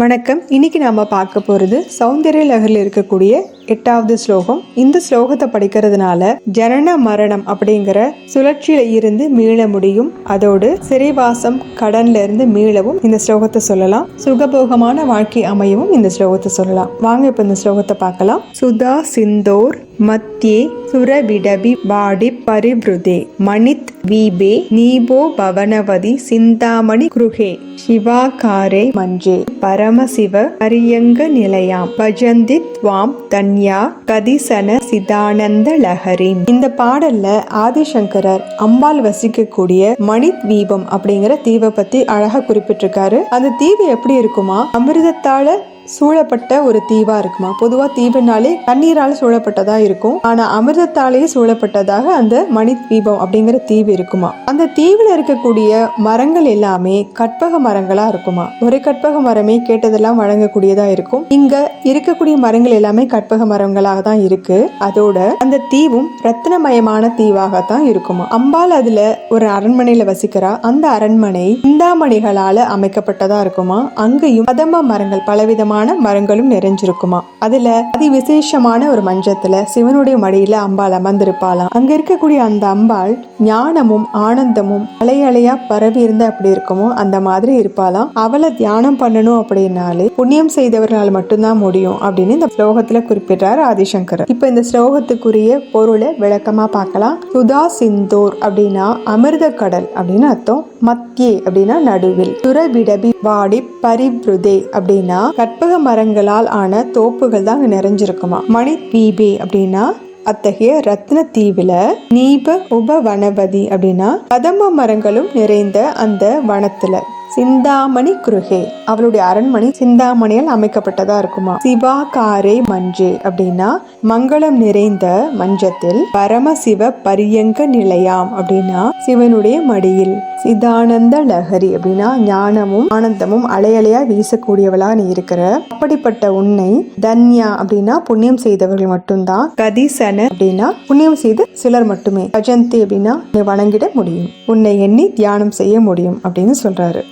வணக்கம். இன்னைக்கு நாம பார்க்க போறது சௌந்தர்ய லஹரில் இருக்கக்கூடிய 8வது ஸ்லோகம். இந்த ஸ்லோகத்தை படிக்கிறதுனால ஜனன மரணம் அப்படிங்கிற சுழற்சியில இருந்து மீள முடியும். அதோடு சிறைவாசம் கடன்ல இருந்து மீளவும் இந்த ஸ்லோகத்தை சொல்லலாம். சுகபோகமான வாழ்க்கை அமையவும் இந்த ஸ்லோகத்தை சொல்லலாம். வாங்க இப்ப இந்த ஸ்லோகத்தை பார்க்கலாம். சுதா சிந்தோர் மத்தியே சுரவிடபி வாடி பரிவ்ருதே மணித் வீபே நீபோ பவனவதி சிந்தாமணி குருகே சிவாகாரே மஞ்சே பரமசிவ பரியங்க நிலையாம் பஜந்தித் துவாம் தன்யா கதிசன சிதானந்த லஹரி. இந்த பாடல்ல ஆதிசங்கரர் அம்பாள் வசிக்கக்கூடிய மணித்வீபம் அப்படிங்கிற தீவை பத்தி அழகா குறிப்பிட்டிருக்காரு. அந்த தீவு எப்படி இருக்குமா, அமிர்தத்தால சூழப்பட்ட ஒரு தீவா இருக்குமா. பொதுவா தீவுனாலே தண்ணீரால சூழப்பட்டதா இருக்கும். ஆனா அமிர்தத்தாலேயே சூழப்பட்டதாக அந்த மணித்வீபம் அப்படிங்கிற தீவு இருக்குமா. அந்த தீவுல இருக்கக்கூடிய மரங்கள் எல்லாமே கற்பக மரங்களா இருக்குமா. ஒரு கற்பக மரமே கேட்டதெல்லாம் வழங்கக்கூடியதா இருக்கும். இங்க இருக்கக்கூடிய மரங்கள் எல்லாமே கற்பக மரங்களாக தான் இருக்கு. அதோட அந்த தீவும் ரத்தினமயமான தீவாகத்தான் இருக்குமா. அம்பாள் அதுல ஒரு அரண்மனையில வசிக்கிறா. அந்த அரண்மனை சிந்தாமணிகளால அமைக்கப்பட்டதா இருக்குமா. அங்கேயும் கதம்ப மரங்கள், பலவிதமான மரங்களும் நிறைஞ்சிருக்குமா. அதுல அதி விசேஷமான ஒரு மஞ்சத்துல சிவனுடைய மடியில அம்பாள் அமர்ந்திருப்பாளாம். அங்க இருக்கக்கூடிய அந்த அம்பாள் ஞானமும் ஆனந்தமும் அலை அலையா பரவி இருந்தா அப்படி இருக்குமோ அந்த மாதிரி இருப்பாளாம். அவளை தியானம் பண்ணணும் அப்படின்னாலே புண்ணியம் செய்தவர்களால் மட்டும்தான் முடியும் அப்படின்னு இந்த ஸ்லோகத்துல குறிப்பிட்டார் ஆதிசங்கரர். இப்ப இந்த ஸ்லோகத்துக்குரிய பொருளை விளக்கமா பார்க்கலாம். சுதா சிந்தோர் அப்படின்னா அமிர்த கடல் அப்படின்னு அர்த்தம். மத்தியே அப்படின்னா நடுவில். சுரவிடபி வாடி பரிவ்ருதே அப்படின்னா கற்பக மரங்களால் ஆன தோப்புகள் தான் நிறைஞ்சிருக்குமா. மணித்வீபே அப்படின்னா அத்தகைய ரத்ன தீவுல நீப உப வனவதி அப்படின்னா கதம்ப மரங்களும் நிறைந்த அந்த வனத்துல சிந்தாமணி குருகே அவளுடைய அரண்மனை சிந்தாமணியால் அமைக்கப்பட்டதா இருக்குமா. சிவாகாரே மஞ்சே அப்படின்னா மங்களம் நிறைந்த மஞ்சத்தில் பரமசிவ பரியங்க நிலையாம் அப்படின்னா சிவனுடைய மடியில். சிதானந்த லஹரி அப்படின்னா ஞானமும் ஆனந்தமும் அலையலையா வீசக்கூடியவளா நீ இருக்கிற. அப்படிப்பட்ட உன்னை தன்யா அப்படின்னா புண்ணியம் செய்தவர்கள் மட்டும்தான். கதிசன அப்படின்னா புண்ணியம் செய்து சிலர் மட்டுமே. பஜந்தி அப்படின்னா நீ வணங்கிட முடியும், உன்னை எண்ணி தியானம் செய்ய முடியும் அப்படின்னு சொல்றாரு.